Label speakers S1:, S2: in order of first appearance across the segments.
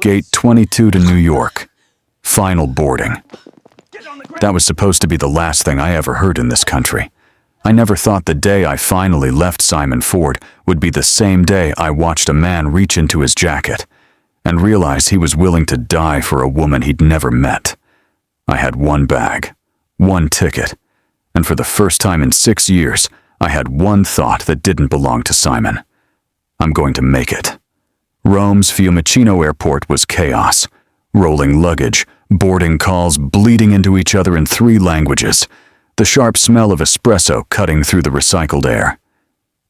S1: Gate 22 to New York. Final boarding. That was supposed to be the last thing I ever heard in this country. I never thought the day I finally left Simon Ford would be the same day I watched a man reach into his jacket and realize he was willing to die for a woman he'd never met. I had one bag, one ticket, and for the first time in 6 years, I had one thought that didn't belong to Simon. I'm going to make it. Rome's Fiumicino airport was chaos. Rolling luggage, boarding calls bleeding into each other in 3 languages, the sharp smell of espresso cutting through the recycled air.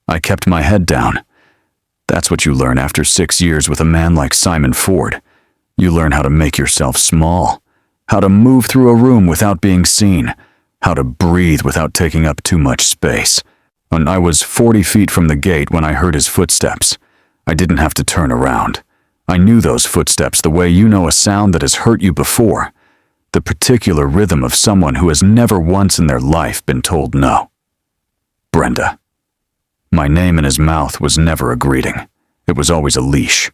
S1: I kept my head down. That's what you learn after 6 years with a man like Simon Ford. You learn how to make yourself small, how to move through a room without being seen, how to breathe without taking up too much space. And I was 40 feet from the gate when I heard his footsteps. I didn't have to turn around. I knew those footsteps the way you know a sound that has hurt you before. The particular rhythm of someone who has never once in their life been told no. Brenda. My name in his mouth was never a greeting. It was always a leash.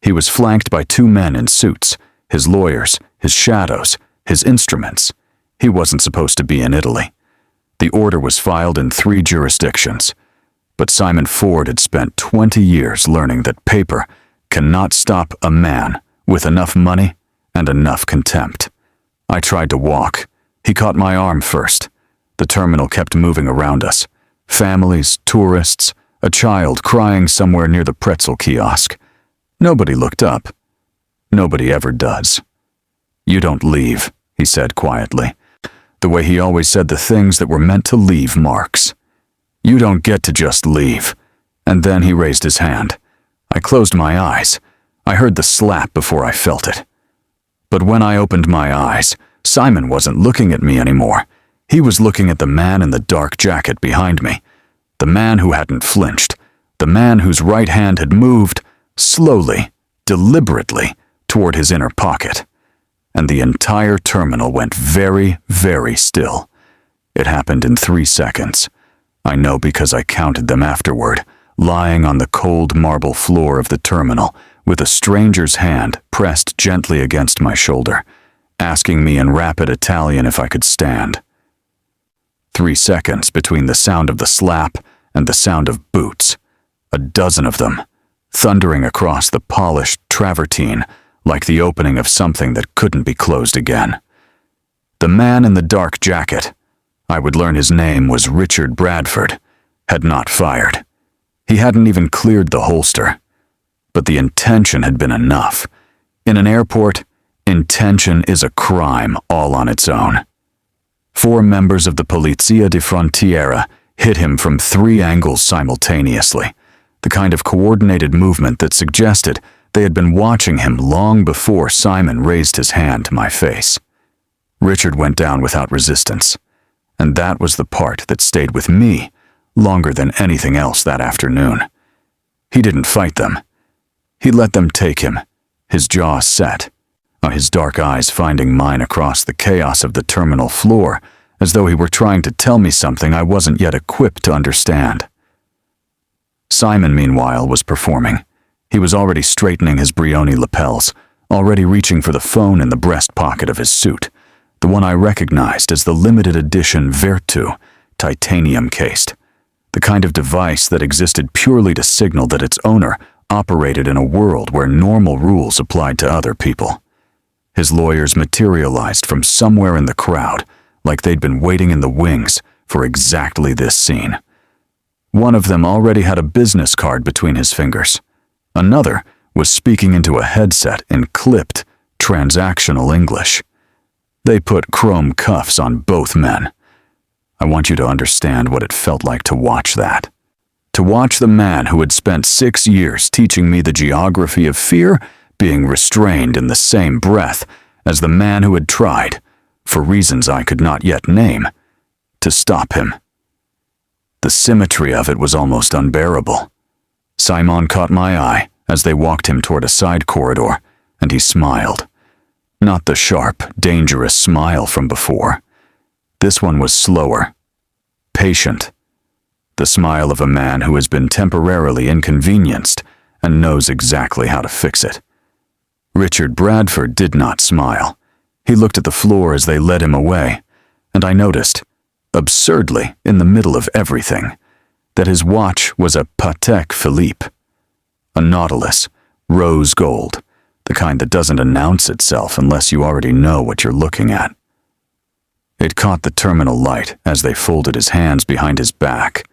S1: He was flanked by 2 men in suits, his lawyers, his shadows, his instruments. He wasn't supposed to be in Italy. The order was filed in 3 jurisdictions. But Simon Ford had spent 20 years learning that paper cannot stop a man with enough money and enough contempt. I tried to walk. He caught my arm first. The terminal kept moving around us. Families, tourists, a child crying somewhere near the pretzel kiosk. Nobody looked up. Nobody ever does. You don't leave, he said quietly, the way he always said the things that were meant to leave marks. You don't get to just leave. And then he raised his hand. I closed my eyes. I heard the slap before I felt it. But when I opened my eyes, Simon wasn't looking at me anymore. He was looking at the man in the dark jacket behind me. The man who hadn't flinched. The man whose right hand had moved, slowly, deliberately, toward his inner pocket. And the entire terminal went very, very still. It happened in 3 seconds. I know because I counted them afterward, lying on the cold marble floor of the terminal, with a stranger's hand pressed gently against my shoulder, asking me in rapid Italian if I could stand. 3 seconds between the sound of the slap and the sound of boots, a dozen of them, thundering across the polished travertine like the opening of something that couldn't be closed again. The man in the dark jacket, I would learn his name was Richard Bradford, had not fired. He hadn't even cleared the holster. But the intention had been enough. In an airport, intention is a crime all on its own. 4 members of the Polizia di Frontiera hit him from 3 angles simultaneously, the kind of coordinated movement that suggested they had been watching him long before Simon raised his hand to my face. Richard went down without resistance, and that was the part that stayed with me longer than anything else that afternoon. He didn't fight them. He let them take him, his jaw set, his dark eyes finding mine across the chaos of the terminal floor, as though he were trying to tell me something I wasn't yet equipped to understand. Simon, meanwhile, was performing. He was already straightening his Brioni lapels, already reaching for the phone in the breast pocket of his suit, the one I recognized as the limited edition Virtu, titanium-cased, the kind of device that existed purely to signal that its owner operated in a world where normal rules applied to other people. His lawyers materialized from somewhere in the crowd, like they'd been waiting in the wings for exactly this scene. One of them already had a business card between his fingers. Another was speaking into a headset in clipped, transactional English. They put chrome cuffs on both men. I want you to understand what it felt like to watch that. To watch the man who had spent 6 years teaching me the geography of fear being restrained in the same breath as the man who had tried, for reasons I could not yet name, to stop him. The symmetry of it was almost unbearable. Simon caught my eye as they walked him toward a side corridor, and he smiled. Not the sharp, dangerous smile from before. This one was slower, patient. The smile of a man who has been temporarily inconvenienced and knows exactly how to fix it. Richard Bradford did not smile. He looked at the floor as they led him away, and I noticed, absurdly in the middle of everything, that his watch was a Patek Philippe. A Nautilus, rose gold, the kind that doesn't announce itself unless you already know what you're looking at. It caught the terminal light as they folded his hands behind his back,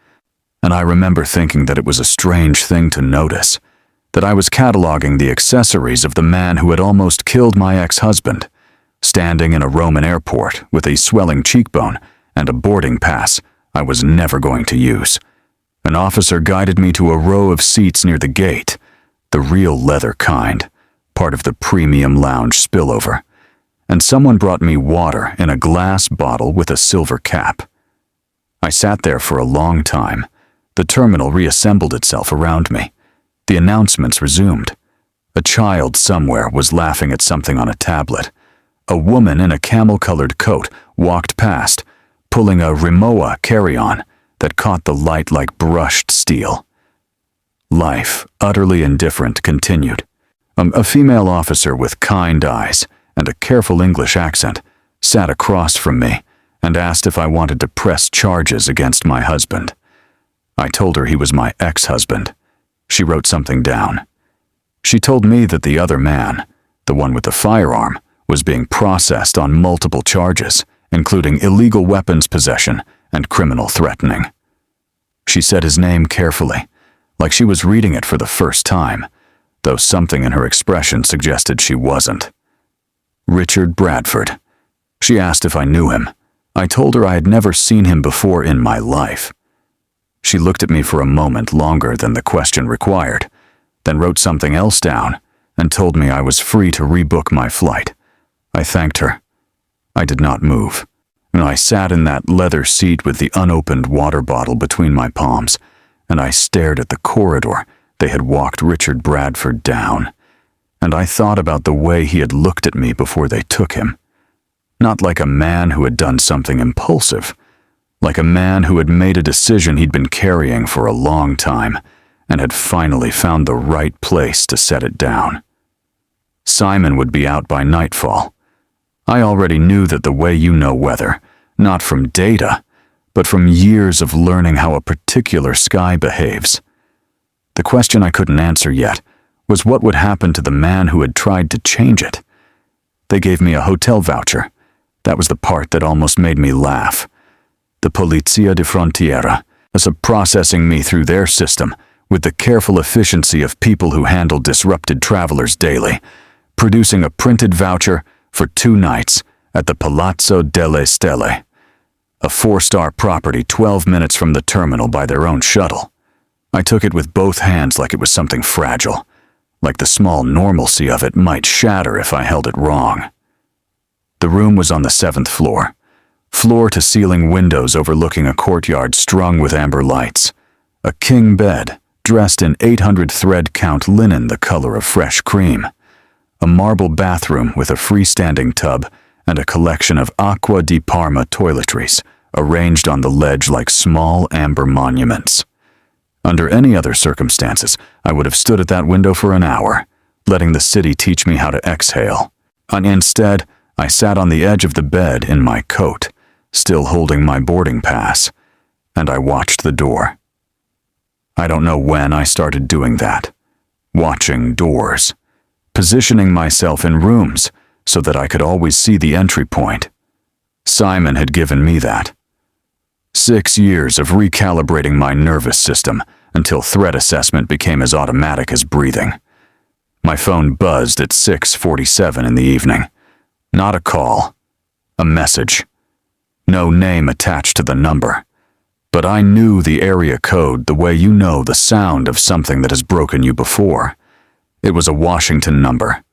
S1: and I remember thinking that it was a strange thing to notice, that I was cataloging the accessories of the man who had almost killed my ex-husband, standing in a Roman airport with a swelling cheekbone and a boarding pass I was never going to use. An officer guided me to a row of seats near the gate, the real leather kind, part of the premium lounge spillover, and someone brought me water in a glass bottle with a silver cap. I sat there for a long time. The terminal reassembled itself around me. The announcements resumed. A child somewhere was laughing at something on a tablet. A woman in a camel-colored coat walked past, pulling a Rimowa carry-on that caught the light like brushed steel. Life, utterly indifferent, continued. A female officer with kind eyes and a careful English accent sat across from me and asked if I wanted to press charges against my husband. I told her he was my ex-husband. She wrote something down. She told me that the other man, the one with the firearm, was being processed on multiple charges, including illegal weapons possession and criminal threatening. She said his name carefully, like she was reading it for the first time, though something in her expression suggested she wasn't. Richard Bradford. She asked if I knew him. I told her I had never seen him before in my life. She looked at me for a moment longer than the question required, then wrote something else down and told me I was free to rebook my flight. I thanked her. I did not move, and I sat in that leather seat with the unopened water bottle between my palms, and I stared at the corridor they had walked Richard Bradford down, and I thought about the way he had looked at me before they took him. Not like a man who had done something impulsive, like a man who had made a decision he'd been carrying for a long time and had finally found the right place to set it down. Simon would be out by nightfall. I already knew that the way you know weather, not from data, but from years of learning how a particular sky behaves. The question I couldn't answer yet was what would happen to the man who had tried to change it. They gave me a hotel voucher. That was the part that almost made me laugh. The Polizia di Frontiera was processing me through their system with the careful efficiency of people who handle disrupted travelers daily, producing a printed voucher for 2 nights at the Palazzo delle Stelle, a 4-star property 12 minutes from the terminal by their own shuttle. I took it with both hands like it was something fragile, like the small normalcy of it might shatter if I held it wrong. The room was on the 7th floor, floor-to-ceiling windows overlooking a courtyard strung with amber lights, a king bed dressed in 800 thread count linen the color of fresh cream, a marble bathroom with a freestanding tub and a collection of Acqua di Parma toiletries arranged on the ledge like small amber monuments. Under any other circumstances, I would have stood at that window for an hour, letting the city teach me how to exhale. And instead, I sat on the edge of the bed in my coat, still holding my boarding pass, and I watched the door. I don't know when I started doing that, watching doors, positioning myself in rooms so that I could always see the entry point. Simon had given me that. 6 years of recalibrating my nervous system until threat assessment became as automatic as breathing. My phone buzzed at 6:47 in the evening. Not a call, a message. No name attached to the number. But I knew the area code the way you know the sound of something that has broken you before. It was a Washington number.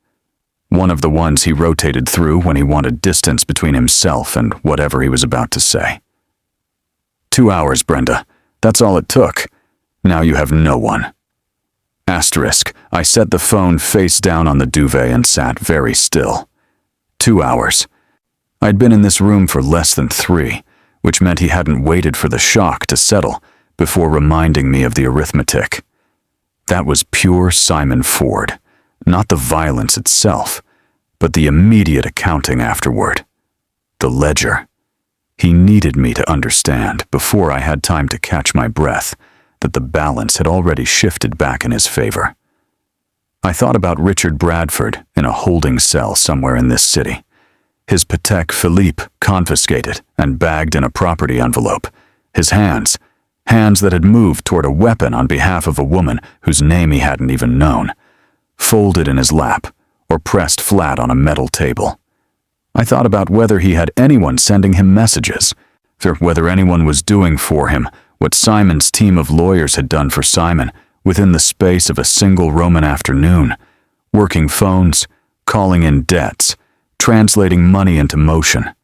S1: One of the ones he rotated through when he wanted distance between himself and whatever he was about to say. 2 hours, Brenda. That's all it took. Now you have no one. Asterisk. I set the phone face down on the duvet and sat very still. 2 hours. I'd been in this room for less than 3, which meant he hadn't waited for the shock to settle before reminding me of the arithmetic. That was pure Simon Ford, not the violence itself, but the immediate accounting afterward. The ledger. He needed me to understand, before I had time to catch my breath, that the balance had already shifted back in his favor. I thought about Richard Bradford in a holding cell somewhere in this city. His Patek Philippe confiscated and bagged in a property envelope. His hands that had moved toward a weapon on behalf of a woman whose name he hadn't even known, folded in his lap or pressed flat on a metal table. I thought about whether he had anyone sending him messages, or whether anyone was doing for him what Simon's team of lawyers had done for Simon within the space of a single Roman afternoon, working phones, calling in debts, translating money into motion.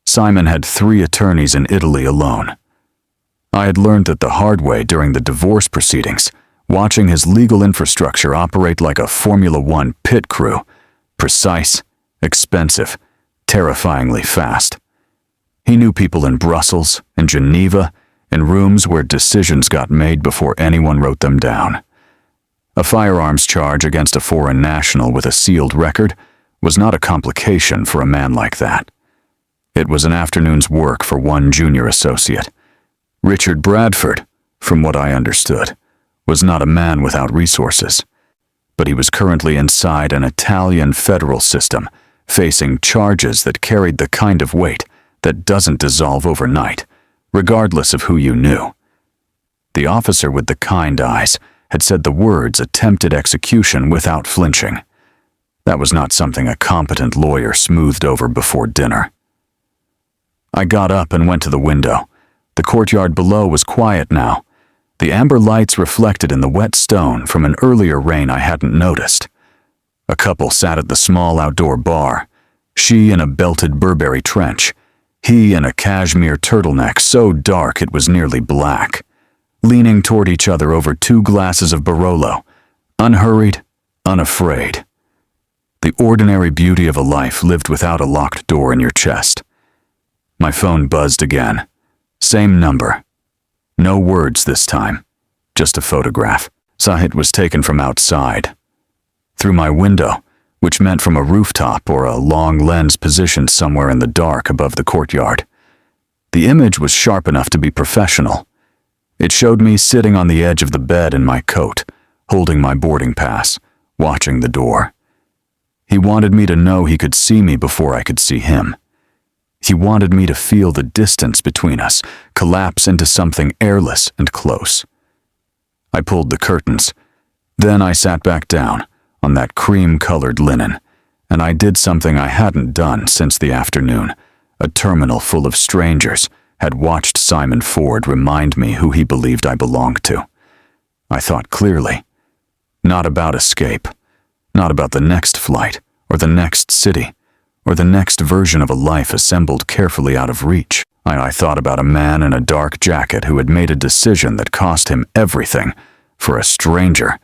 S1: Simon had 3 attorneys in Italy alone. I had learned that the hard way during the divorce proceedings, watching his legal infrastructure operate like a Formula One pit crew, precise, expensive, terrifyingly fast. He knew people in Brussels, in Geneva, in rooms where decisions got made before anyone wrote them down. A firearms charge against a foreign national with a sealed record was not a complication for a man like that. It was an afternoon's work for one junior associate. Richard Bradford, from what I understood, was not a man without resources, but he was currently inside an Italian federal system, facing charges that carried the kind of weight that doesn't dissolve overnight, regardless of who you knew. The officer with the kind eyes had said the words attempted execution without flinching. That was not something a competent lawyer smoothed over before dinner. I got up and went to the window. The courtyard below was quiet now, the amber lights reflected in the wet stone from an earlier rain I hadn't noticed. A couple sat at the small outdoor bar, she in a belted Burberry trench, he in a cashmere turtleneck so dark it was nearly black, leaning toward each other over 2 glasses of Barolo, unhurried, unafraid. The ordinary beauty of a life lived without a locked door in your chest. My phone buzzed again. Same number. No words this time, just a photograph. It was taken from outside. Through my window, which meant from a rooftop or a long lens positioned somewhere in the dark above the courtyard. The image was sharp enough to be professional. It showed me sitting on the edge of the bed in my coat, holding my boarding pass, watching the door. He wanted me to know he could see me before I could see him. He wanted me to feel the distance between us collapse into something airless and close. I pulled the curtains. Then I sat back down on that cream-colored linen, and I did something I hadn't done since the afternoon. A terminal full of strangers had watched Simon Ford remind me who he believed I belonged to. I thought clearly. Not about escape. Not about the next flight, or the next city, or the next version of a life assembled carefully out of reach. I thought about a man in a dark jacket who had made a decision that cost him everything for a stranger,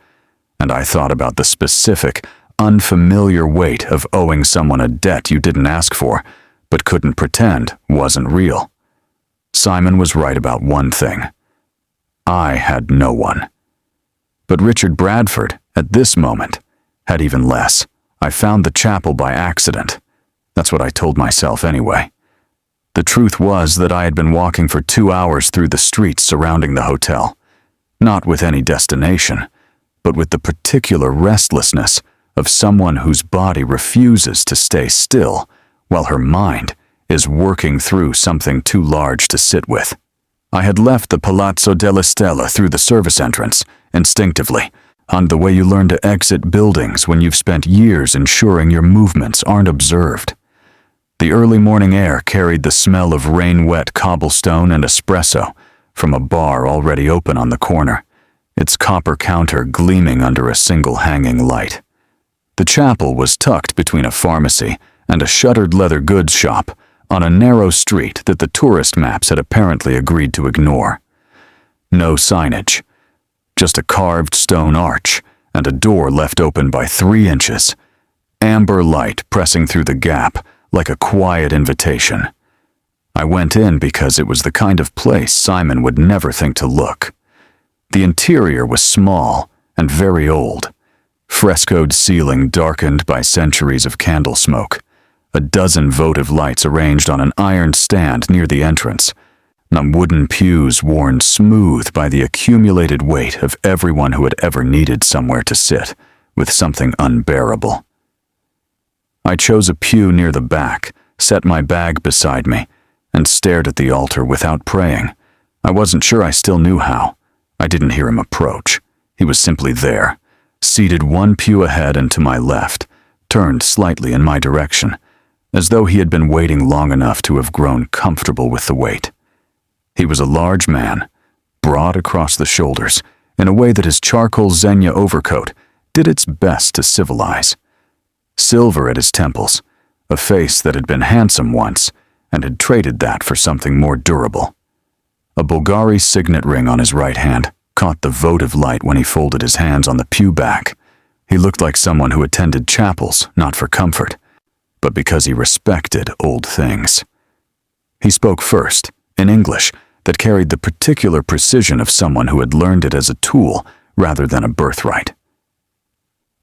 S1: and I thought about the specific, unfamiliar weight of owing someone a debt you didn't ask for, but couldn't pretend wasn't real. Simon was right about one thing. I had no one. But Richard Bradford, at this moment, had even less. I found the chapel by accident. That's what I told myself anyway. The truth was that I had been walking for 2 hours through the streets surrounding the hotel, not with any destination, but with the particular restlessness of someone whose body refuses to stay still while her mind is working through something too large to sit with. I had left the Palazzo della Stella through the service entrance, instinctively, on the way you learn to exit buildings when you've spent years ensuring your movements aren't observed. The early morning air carried the smell of rain-wet cobblestone and espresso from a bar already open on the corner, its copper counter gleaming under a single hanging light. The chapel was tucked between a pharmacy and a shuttered leather goods shop on a narrow street that the tourist maps had apparently agreed to ignore. No signage, just a carved stone arch and a door left open by 3 inches, amber light pressing through the gap like a quiet invitation. I went in because it was the kind of place Simon would never think to look. The interior was small and very old, Frescoed ceiling darkened by centuries of candle smoke. A dozen votive lights arranged on an iron stand near the entrance. And wooden pews worn smooth by the accumulated weight of everyone who had ever needed somewhere to sit, with something unbearable. I chose a pew near the back, set my bag beside me, and stared at the altar without praying. I wasn't sure I still knew how. I didn't hear him approach. He was simply there, seated one pew ahead and to my left, turned slightly in my direction, as though he had been waiting long enough to have grown comfortable with the wait. He was a large man, broad across the shoulders, in a way that his charcoal Xenia overcoat did its best to civilize. Silver at his temples, a face that had been handsome once and had traded that for something more durable. A Bulgari signet ring on his right hand caught the votive light when he folded his hands on the pew back. He looked like someone who attended chapels, not for comfort, but because he respected old things. He spoke first, in English, that carried the particular precision of someone who had learned it as a tool rather than a birthright.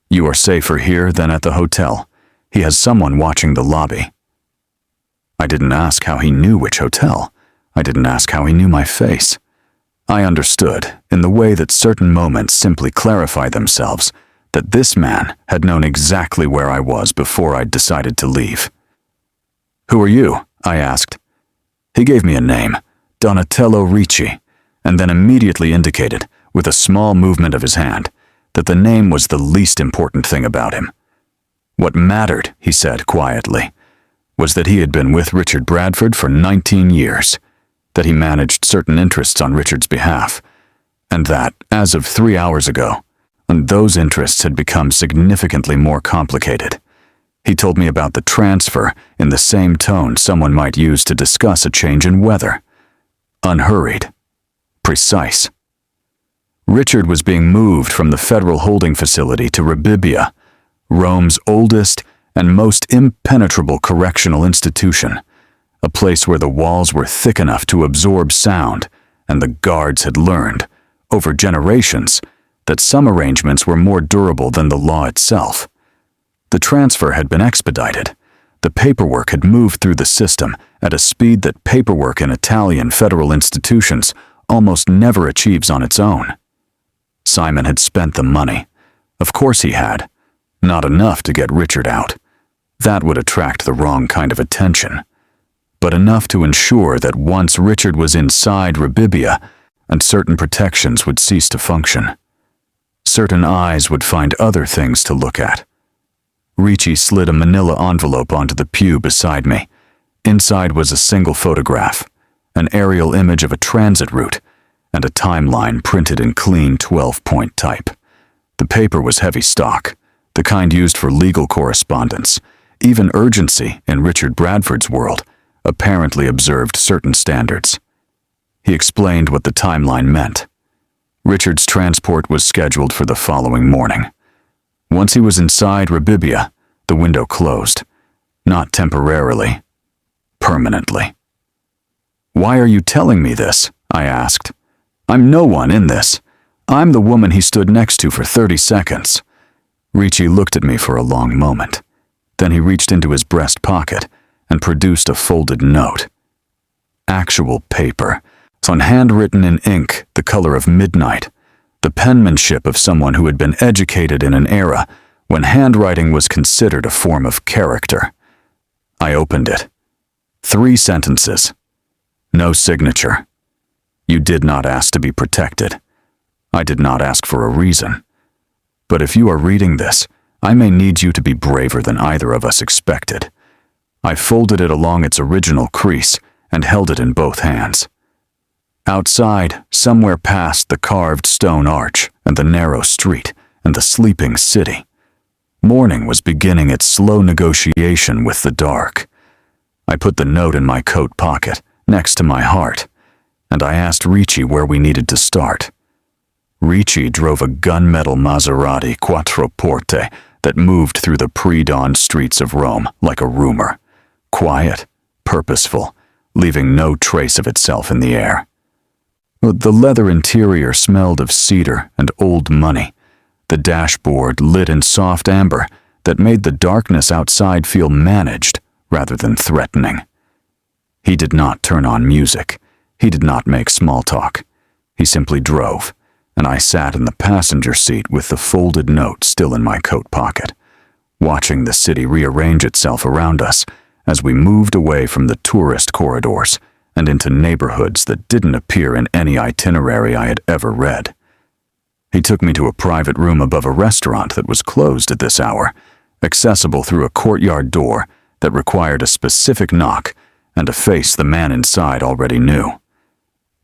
S1: "You are safer here than at the hotel. He has someone watching the lobby." I didn't ask how he knew which hotel. I didn't ask how he knew my face. I understood, in the way that certain moments simply clarify themselves, that this man had known exactly where I was before I'd decided to leave. "Who are you?" I asked. He gave me a name, Donatello Ricci, and then immediately indicated, with a small movement of his hand, that the name was the least important thing about him. What mattered, he said quietly, was that he had been with Richard Bradford for 19 years, that he managed certain interests on Richard's behalf, and that, as of 3 hours ago, those interests had become significantly more complicated. He told me about the transfer in the same tone someone might use to discuss a change in weather. Unhurried. Precise. Richard was being moved from the federal holding facility to Rabibia, Rome's oldest and most impenetrable correctional institution, a place where the walls were thick enough to absorb sound, and the guards had learned, over generations, that some arrangements were more durable than the law itself. The transfer had been expedited. The paperwork had moved through the system at a speed that paperwork in Italian federal institutions almost never achieves on its own. Simon had spent the money. Of course he had. Not enough to get Richard out. That would attract the wrong kind of attention. But enough to ensure that once Richard was inside Rabibia, and certain protections would cease to function. Certain eyes would find other things to look at. Ricci slid a manila envelope onto the pew beside me. Inside was a single photograph, an aerial image of a transit route, and a timeline printed in clean 12-point type. The paper was heavy stock, the kind used for legal correspondence. Even urgency, in Richard Bradford's world, apparently observed certain standards. He explained what the timeline meant. Richard's transport was scheduled for the following morning. Once he was inside Rabibia, the window closed. Not temporarily. Permanently. "Why are you telling me this?" I asked. "I'm no one in this. I'm the woman he stood next to for 30 seconds. Ricci looked at me for a long moment. Then he reached into his breast pocket and produced a folded note. Actual paper, on handwritten in ink the color of midnight, the penmanship of someone who had been educated in an era when handwriting was considered a form of character. I opened it. 3 sentences. No signature. You did not ask to be protected. I did not ask for a reason. But if you are reading this, I may need you to be braver than either of us expected. I folded it along its original crease and held it in both hands. Outside, somewhere past the carved stone arch and the narrow street and the sleeping city, morning was beginning its slow negotiation with the dark. I put the note in my coat pocket, next to my heart, and I asked Ricci where we needed to start. Ricci drove a gunmetal Maserati Quattroporte that moved through the pre-dawn streets of Rome like a rumor, quiet, purposeful, leaving no trace of itself in the air. The leather interior smelled of cedar and old money, the dashboard lit in soft amber that made the darkness outside feel managed rather than threatening. He did not turn on music. He did not make small talk. He simply drove, and I sat in the passenger seat with the folded note still in my coat pocket, watching the city rearrange itself around us as we moved away from the tourist corridors and into neighborhoods that didn't appear in any itinerary I had ever read. He took me to a private room above a restaurant that was closed at this hour, accessible through a courtyard door that required a specific knock and a face the man inside already knew.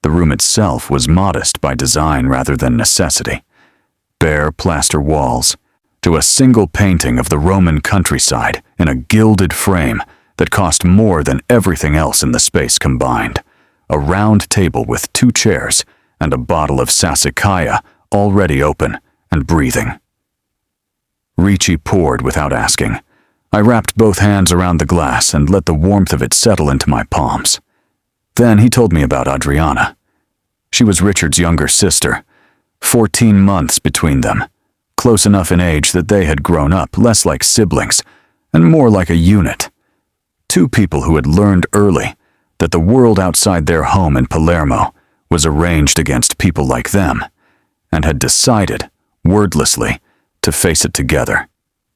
S1: The room itself was modest by design rather than necessity. Bare plaster walls, to a single painting of the Roman countryside in a gilded frame that cost more than everything else in the space combined, a round table with 2 chairs and a bottle of Sassicaia already open and breathing. Ricci poured without asking. I wrapped both hands around the glass and let the warmth of it settle into my palms. Then he told me about Adriana. She was Richard's younger sister, 14 months between them, close enough in age that they had grown up less like siblings and more like a unit. 2 people who had learned early that the world outside their home in Palermo was arranged against people like them, and had decided, wordlessly, to face it together.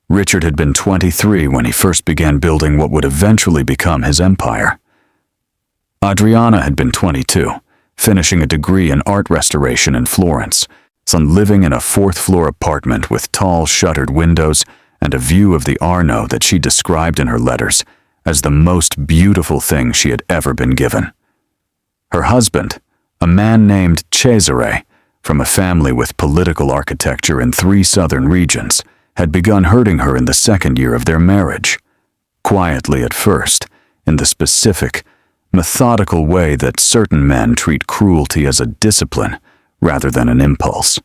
S1: Richard had been 23 when he first began building what would eventually become his empire. Adriana had been 22, finishing a degree in art restoration in Florence, and living in a 4th-floor apartment with tall shuttered windows and a view of the Arno that she described in her letters as the most beautiful thing she had ever been given. Her husband, a man named Cesare, from a family with political architecture in 3 southern regions, had begun hurting her in the 2nd year of their marriage. Quietly at first, in the specific, methodical way that certain men treat cruelty as a discipline rather than an impulse.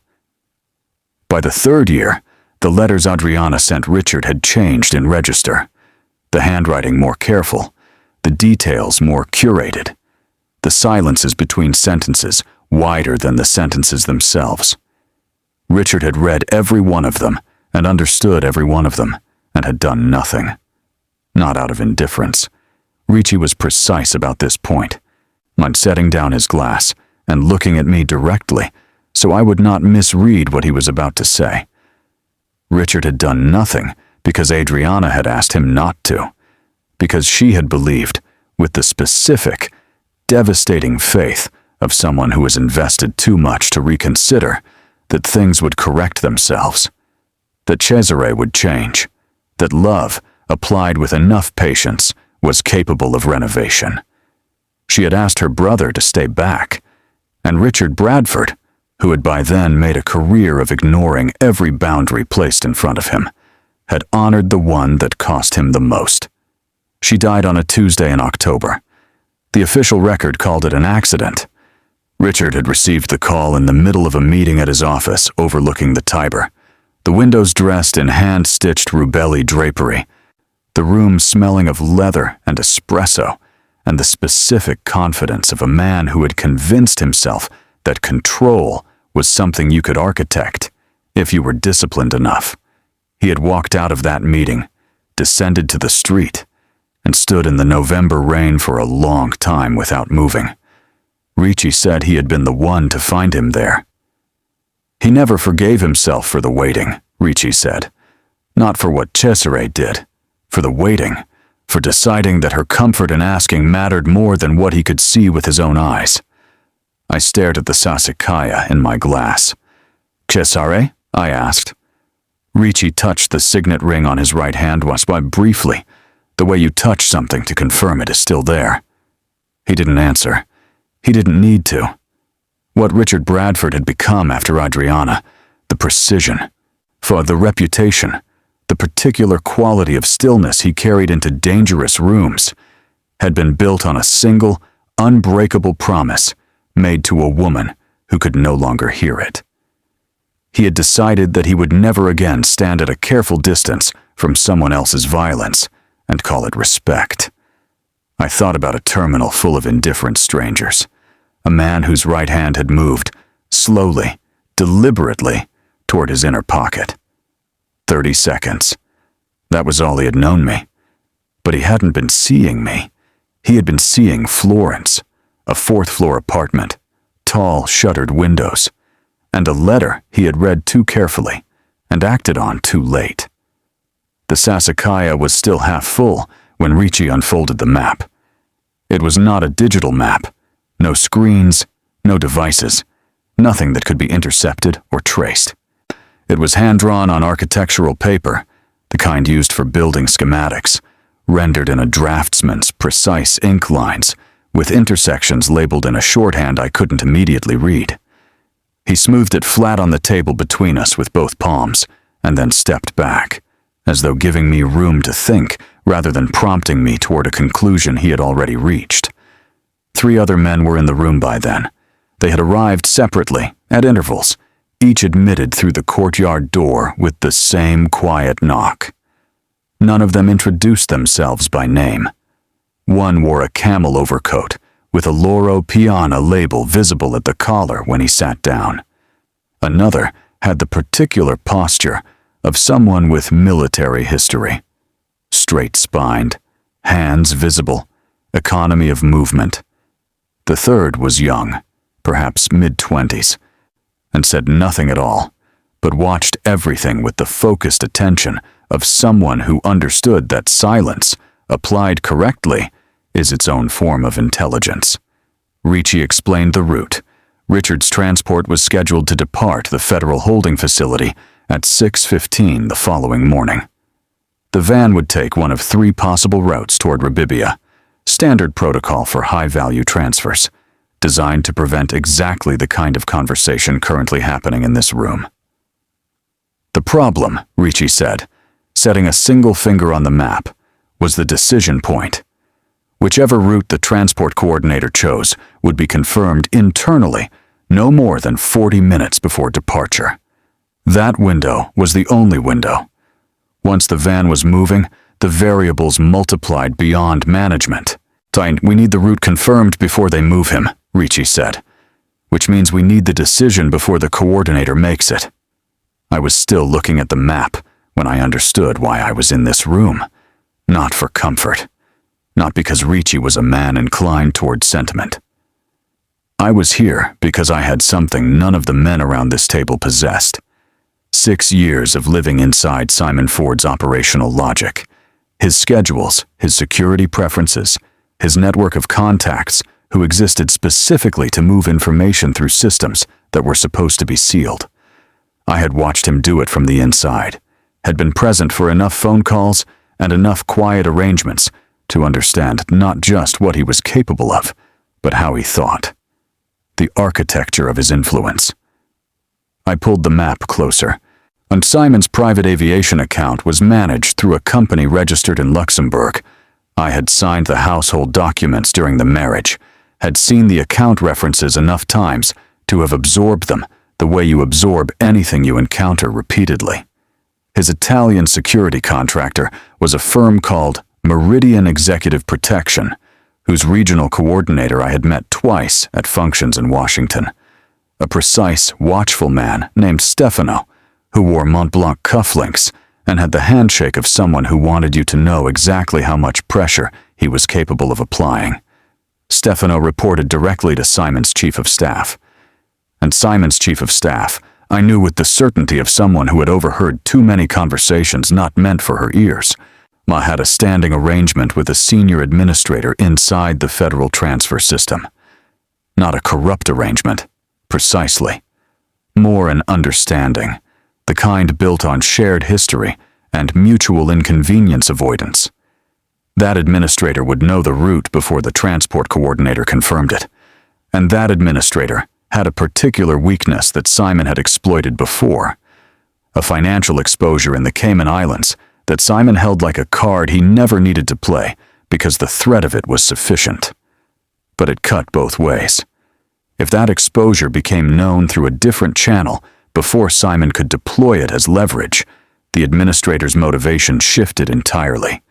S1: By the 3rd year, the letters Adriana sent Richard had changed in register, the handwriting more careful, the details more curated, the silences between sentences wider than the sentences themselves. Richard had read every one of them and understood every one of them, and had done nothing. Not out of indifference. Ricci was precise about this point, on setting down his glass and looking at me directly so I would not misread what he was about to say. Richard had done nothing because Adriana had asked him not to, because she had believed, with the specific, devastating faith of someone who has invested too much to reconsider, that things would correct themselves, that Cesare would change, that love, applied with enough patience, was capable of renovation. She had asked her brother to stay back, and Richard Bradford, who had by then made a career of ignoring every boundary placed in front of him, had honored the one that cost him the most. She died on a Tuesday in October. The official record called it an accident. Richard had received the call in the middle of a meeting at his office overlooking the Tiber, the windows dressed in hand-stitched Rubelli drapery, the room smelling of leather and espresso, and the specific confidence of a man who had convinced himself that control was something you could architect if you were disciplined enough. He had walked out of that meeting, descended to the street, and stood in the November rain for a long time without moving. Ricci said he had been the one to find him there. He never forgave himself for the waiting, Ricci said. Not for what Cesare did, for the waiting, for deciding that her comfort in asking mattered more than what he could see with his own eyes. I stared at the Sassicaia in my glass. Cesare? I asked. Ricci touched the signet ring on his right hand once by briefly, the way you touch something to confirm it is still there. He didn't answer. He didn't need to. What Richard Bradford had become after Adriana, the precision, for the reputation, the particular quality of stillness he carried into dangerous rooms, had been built on a single, unbreakable promise made to a woman who could no longer hear it. He had decided that he would never again stand at a careful distance from someone else's violence and call it respect. I thought about a terminal full of indifferent strangers, a man whose right hand had moved, slowly, deliberately, toward his inner pocket. 30 seconds. That was all he had known me. But he hadn't been seeing me. He had been seeing Florence, a fourth-floor apartment, tall, shuttered windows, and a letter he had read too carefully and acted on too late. The Sassicaia was still half full when Richie unfolded the map. It was not a digital map. No screens, no devices, nothing that could be intercepted or traced. It was hand-drawn on architectural paper, the kind used for building schematics, rendered in a draftsman's precise ink lines, with intersections labeled in a shorthand I couldn't immediately read. He smoothed it flat on the table between us with both palms, and then stepped back, as though giving me room to think rather than prompting me toward a conclusion he had already reached. 3 other men were in the room by then. They had arrived separately, at intervals, each admitted through the courtyard door with the same quiet knock. None of them introduced themselves by name. One wore a camel overcoat, with a Loro Piana label visible at the collar when he sat down. Another had the particular posture of someone with military history. Straight-spined, hands visible, economy of movement. The third was young, perhaps mid-20s, and said nothing at all, but watched everything with the focused attention of someone who understood that silence, applied correctly, is its own form of intelligence. Richie explained the route. Richard's transport was scheduled to depart the federal holding facility at 6:15 the following morning. The van would take one of 3 possible routes toward Rabibia, standard protocol for high-value transfers, designed to prevent exactly the kind of conversation currently happening in this room. The problem, Richie said, setting a single finger on the map, was the decision point. Whichever route the transport coordinator chose would be confirmed internally no more than 40 minutes before departure. That window was the only window. Once the van was moving, the variables multiplied beyond management. We need the route confirmed before they move him, Richie said, which means we need the decision before the coordinator makes it. I was still looking at the map when I understood why I was in this room. Not for comfort. Not because Richie was a man inclined toward sentiment. I was here because I had something none of the men around this table possessed. 6 years of living inside Simon Ford's operational logic. His schedules, his security preferences, his network of contacts who existed specifically to move information through systems that were supposed to be sealed. I had watched him do it from the inside, had been present for enough phone calls and enough quiet arrangements to understand not just what he was capable of, but how he thought. The architecture of his influence. I pulled the map closer, and Simon's private aviation account was managed through a company registered in Luxembourg. I had signed the household documents during the marriage, had seen the account references enough times to have absorbed them the way you absorb anything you encounter repeatedly. His Italian security contractor was a firm called Meridian Executive Protection, whose regional coordinator I had met twice at functions in Washington. A precise, watchful man named Stefano, who wore Montblanc cufflinks and had the handshake of someone who wanted you to know exactly how much pressure he was capable of applying. Stefano reported directly to Simon's chief of staff. And Simon's chief of staff I knew with the certainty of someone who had overheard too many conversations not meant for her ears. Ma had a standing arrangement with a senior administrator inside the federal transfer system. Not a corrupt arrangement, precisely. More an understanding, the kind built on shared history and mutual inconvenience avoidance. That administrator would know the route before the transport coordinator confirmed it. And that administrator had a particular weakness that Simon had exploited before. A financial exposure in the Cayman Islands that Simon held like a card he never needed to play because the threat of it was sufficient. But it cut both ways. If that exposure became known through a different channel before Simon could deploy it as leverage, the administrator's motivation shifted entirely.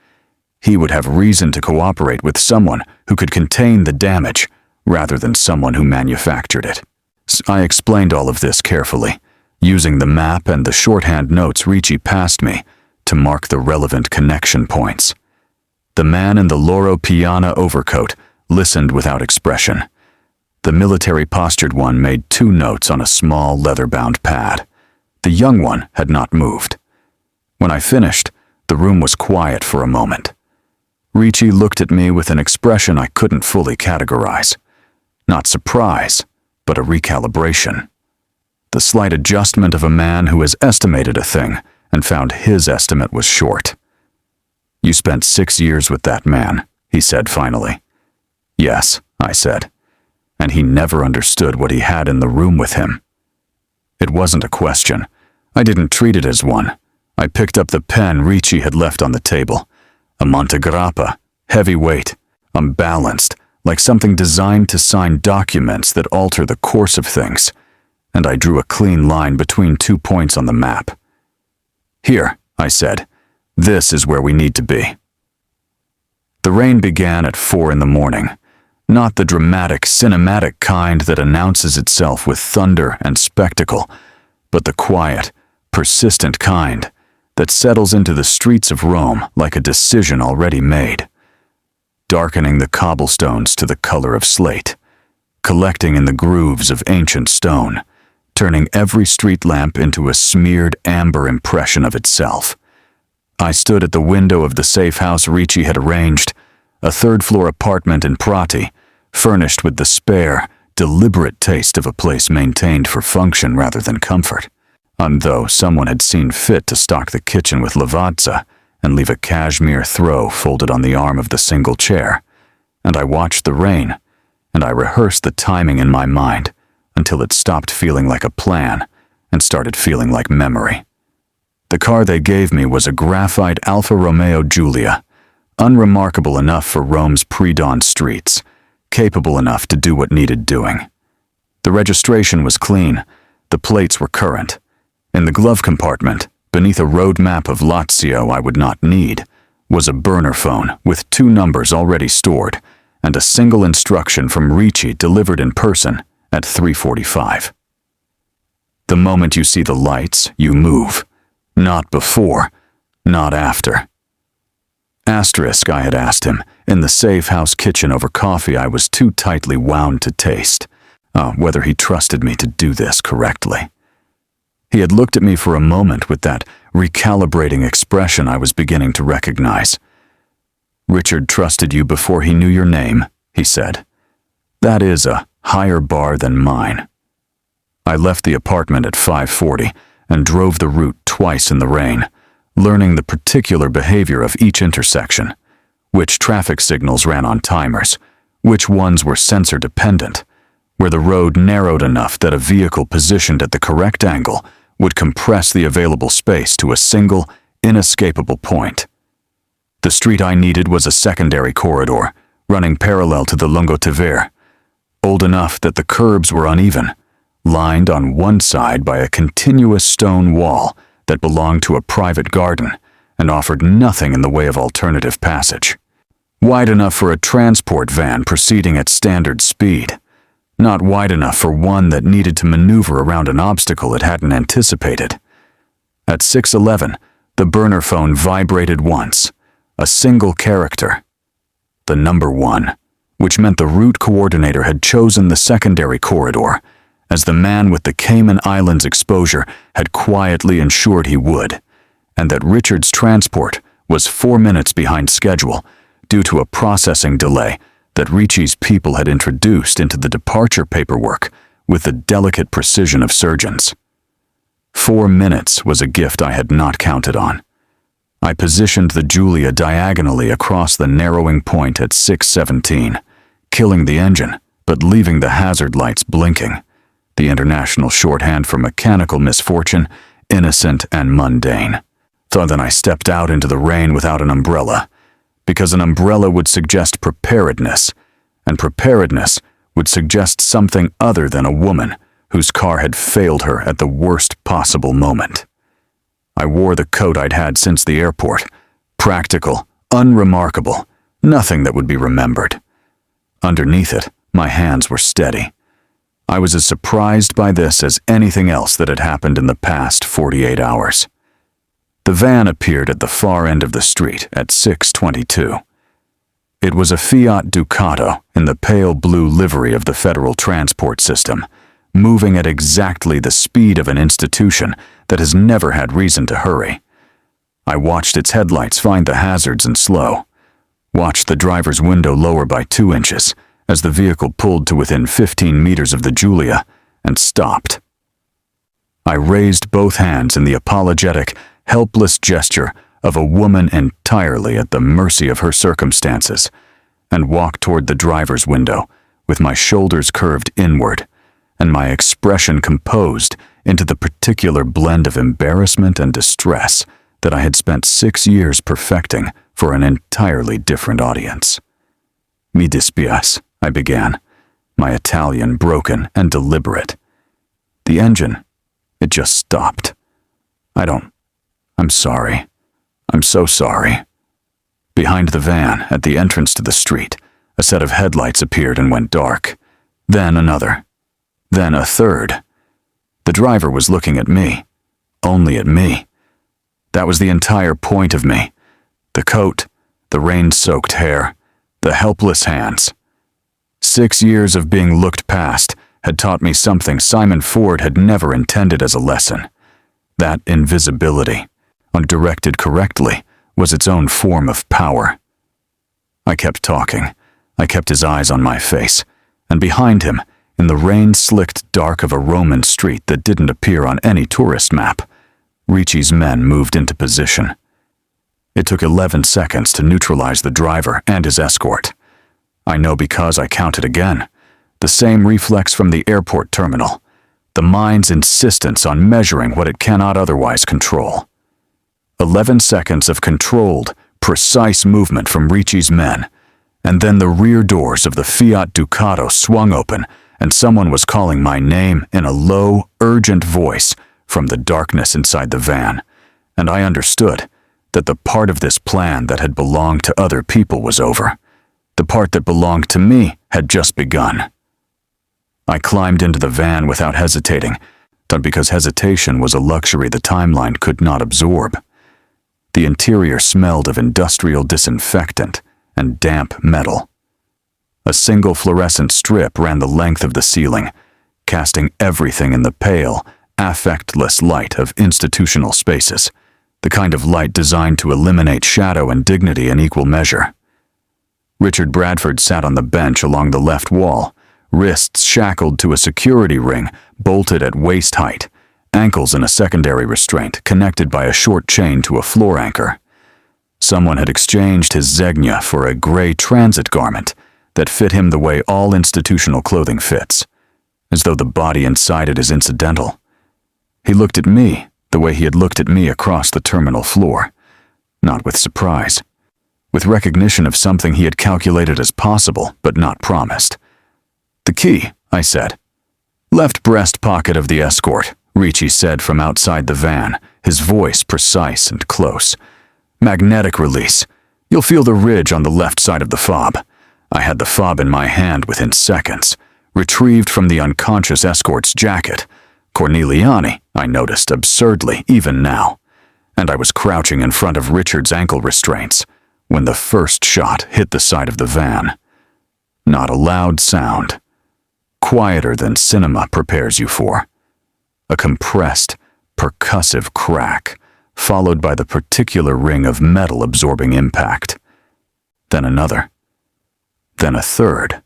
S1: He would have reason to cooperate with someone who could contain the damage rather than someone who manufactured it. I explained all of this carefully, using the map and the shorthand notes Ricci passed me to mark the relevant connection points. The man in the Loro Piana overcoat listened without expression. The military-postured one made 2 notes on a small leather-bound pad. The young one had not moved. When I finished, the room was quiet for a moment. Ricci looked at me with an expression I couldn't fully categorize. Not surprise, but a recalibration. The slight adjustment of a man who has estimated a thing and found his estimate was short. "You spent 6 years with that man," he said finally. "Yes," I said. "And he never understood what he had in the room with him." It wasn't a question. I didn't treat it as one. I picked up the pen Ricci had left on the table. A Montegrappa, heavyweight, unbalanced, like something designed to sign documents that alter the course of things, and I drew a clean line between 2 points on the map. "Here," I said, "this is where we need to be." The rain began at 4 in the morning, not the dramatic, cinematic kind that announces itself with thunder and spectacle, but the quiet, persistent kind that settles into the streets of Rome like a decision already made, darkening the cobblestones to the color of slate, collecting in the grooves of ancient stone, turning every street lamp into a smeared amber impression of itself. I stood at the window of the safe house Ricci had arranged, a 3rd-floor apartment in Prati, furnished with the spare, deliberate taste of a place maintained for function rather than comfort, and though someone had seen fit to stock the kitchen with lavazza and leave a cashmere throw folded on the arm of the single chair, and I watched the rain, and I rehearsed the timing in my mind until it stopped feeling like a plan and started feeling like memory. The car they gave me was a graphite Alfa Romeo Giulia, unremarkable enough for Rome's pre-dawn streets, capable enough to do what needed doing. The registration was clean, the plates were current. In the glove compartment, beneath a road map of Lazio I would not need, was a burner phone with 2 numbers already stored and a single instruction from Ricci delivered in person at 3:45. The moment you see the lights, you move. Not before, not after. Asterisk, I had asked him, in the safe house kitchen over coffee I was too tightly wound to taste, whether he trusted me to do this correctly. He had looked at me for a moment with that recalibrating expression I was beginning to recognize. "Richard trusted you before he knew your name," he said. "That is a higher bar than mine." I left the apartment at 5:40 and drove the route twice in the rain, learning the particular behavior of each intersection, which traffic signals ran on timers, which ones were sensor-dependent, where the road narrowed enough that a vehicle positioned at the correct angle would compress the available space to a single, inescapable point. The street I needed was a secondary corridor, running parallel to the Lungo-Tevere, old enough that the curbs were uneven, lined on one side by a continuous stone wall that belonged to a private garden and offered nothing in the way of alternative passage. Wide enough for a transport van proceeding at standard speed, not wide enough for one that needed to maneuver around an obstacle it hadn't anticipated. At 6:11, the burner phone vibrated once, a single character, the number 1, which meant the route coordinator had chosen the secondary corridor, as the man with the Cayman Islands exposure had quietly ensured he would, and that Richard's transport was 4 minutes behind schedule due to a processing delay that Ricci's people had introduced into the departure paperwork with the delicate precision of surgeons. 4 minutes was a gift I had not counted on. I positioned the Giulia diagonally across the narrowing point at 6:17, killing the engine, but leaving the hazard lights blinking, the international shorthand for mechanical misfortune, innocent and mundane. So then I stepped out into the rain without an umbrella, because an umbrella would suggest preparedness, and preparedness would suggest something other than a woman whose car had failed her at the worst possible moment. I wore the coat I'd had since the airport, practical, unremarkable, nothing that would be remembered. Underneath it, my hands were steady. I was as surprised by this as anything else that had happened in the past 48 hours. The van appeared at the far end of the street at 6:22. It was a Fiat Ducato in the pale blue livery of the Federal Transport System, moving at exactly the speed of an institution that has never had reason to hurry. I watched its headlights find the hazards and slow, watched the driver's window lower by 2 inches as the vehicle pulled to within 15 meters of the Giulia and stopped. I raised both hands in the apologetic, helpless gesture of a woman entirely at the mercy of her circumstances, and walked toward the driver's window with my shoulders curved inward and my expression composed into the particular blend of embarrassment and distress that I had spent 6 years perfecting for an entirely different audience. Mi dispiace, I began, my Italian broken and deliberate. The engine, it just stopped. I'm sorry. I'm so sorry. Behind the van, at the entrance to the street, a set of headlights appeared and went dark. Then another. Then a third. The driver was looking at me. Only at me. That was the entire point of me. The coat, the rain-soaked hair, the helpless hands. 6 years of being looked past had taught me something Simon Ford had never intended as a lesson. That invisibility, when directed correctly, was its own form of power. I kept talking. I kept his eyes on my face, and behind him, in the rain-slicked dark of a Roman street that didn't appear on any tourist map, Ricci's men moved into position. It took 11 seconds to neutralize the driver and his escort. I know because I counted again. The same reflex from the airport terminal. The mind's insistence on measuring what it cannot otherwise control. 11 seconds of controlled, precise movement from Ricci's men, and then the rear doors of the Fiat Ducato swung open and someone was calling my name in a low, urgent voice from the darkness inside the van, and I understood that the part of this plan that had belonged to other people was over. The part that belonged to me had just begun. I climbed into the van without hesitating, but because hesitation was a luxury the timeline could not absorb. The interior smelled of industrial disinfectant and damp metal. A single fluorescent strip ran the length of the ceiling, casting everything in the pale, affectless light of institutional spaces, the kind of light designed to eliminate shadow and dignity in equal measure. Richard Bradford sat on the bench along the left wall, wrists shackled to a security ring bolted at waist height, ankles in a secondary restraint connected by a short chain to a floor anchor. Someone had exchanged his zegna for a gray transit garment that fit him the way all institutional clothing fits, as though the body inside it is incidental. He looked at me the way he had looked at me across the terminal floor, not with surprise, with recognition of something he had calculated as possible but not promised. "The key," I said. "Left breast pocket of the escort," Ricci said from outside the van, his voice precise and close. "Magnetic release. You'll feel the ridge on the left side of the fob." I had the fob in my hand within seconds, retrieved from the unconscious escort's jacket. Corneliani, I noticed absurdly even now, and I was crouching in front of Richard's ankle restraints when the first shot hit the side of the van. Not a loud sound. Quieter than cinema prepares you for. A compressed, percussive crack, followed by the particular ring of metal absorbing impact. Then another. Then a third.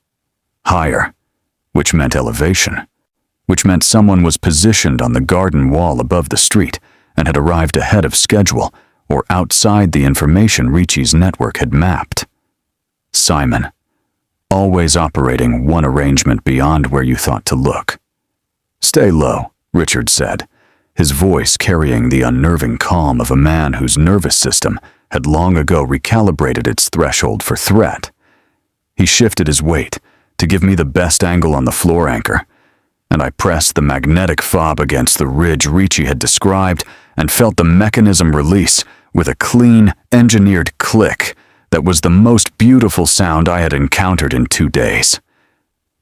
S1: Higher, which meant elevation, which meant someone was positioned on the garden wall above the street and had arrived ahead of schedule or outside the information Ricci's network had mapped. Simon, always operating one arrangement beyond where you thought to look. "Stay low," Richard said, his voice carrying the unnerving calm of a man whose nervous system had long ago recalibrated its threshold for threat. He shifted his weight to give me the best angle on the floor anchor, and I pressed the magnetic fob against the ridge Ricci had described and felt the mechanism release with a clean, engineered click that was the most beautiful sound I had encountered in 2 days.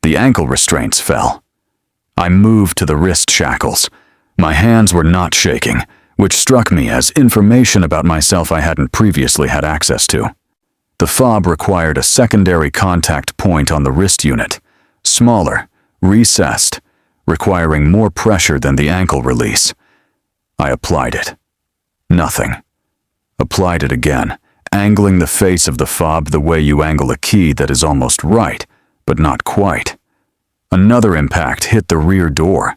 S1: The ankle restraints fell. I moved to the wrist shackles. My hands were not shaking, which struck me as information about myself I hadn't previously had access to. The fob required a secondary contact point on the wrist unit, smaller, recessed, requiring more pressure than the ankle release. I applied it. Nothing. Applied it again, angling the face of the fob the way you angle a key that is almost right, but not quite. Another impact hit the rear door.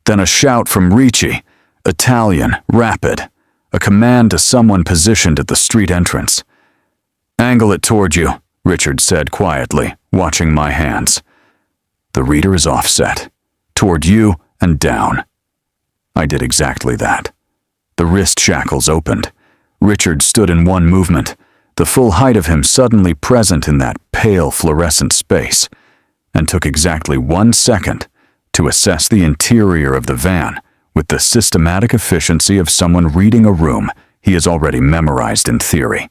S1: Then a shout from Ricci, Italian, rapid, a command to someone positioned at the street entrance. "Angle it toward you," Richard said quietly, watching my hands. "The reader is offset. Toward you and down." I did exactly that. The wrist shackles opened. Richard stood in one movement, the full height of him suddenly present in that pale fluorescent space, and took exactly 1 second to assess the interior of the van with the systematic efficiency of someone reading a room he has already memorized in theory.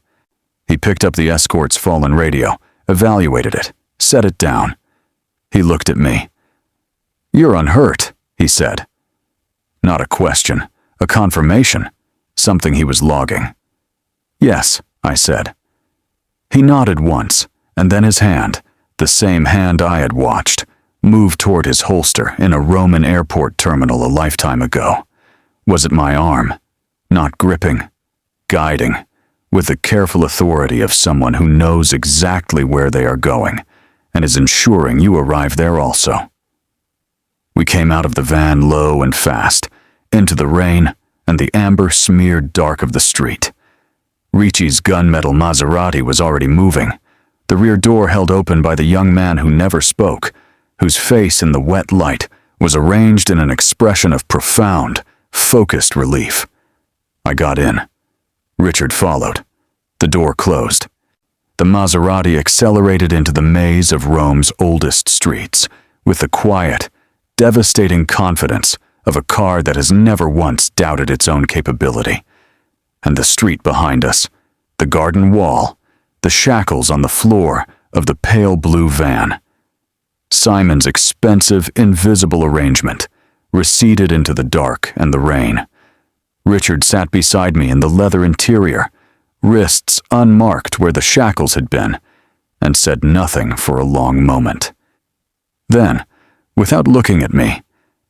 S1: He picked up the escort's fallen radio, evaluated it, set it down. He looked at me. "You're unhurt," he said. Not a question, a confirmation, something he was logging. "Yes," I said. He nodded once, and then his hand, the same hand I had watched, moved toward his holster in a Roman airport terminal a lifetime ago. Was it my arm? Not gripping, guiding, with the careful authority of someone who knows exactly where they are going and is ensuring you arrive there also. We came out of the van low and fast, into the rain and the amber-smeared dark of the street. Ricci's gunmetal Maserati was already moving, the rear door held open by the young man who never spoke, whose face in the wet light was arranged in an expression of profound, focused relief. I got in. Richard followed. The door closed. The Maserati accelerated into the maze of Rome's oldest streets with the quiet, devastating confidence of a car that has never once doubted its own capability. And the street behind us, the garden wall, the shackles on the floor of the pale blue van. Simon's expensive, invisible arrangement receded into the dark and the rain. Richard sat beside me in the leather interior, wrists unmarked where the shackles had been, and said nothing for a long moment. Then, without looking at me,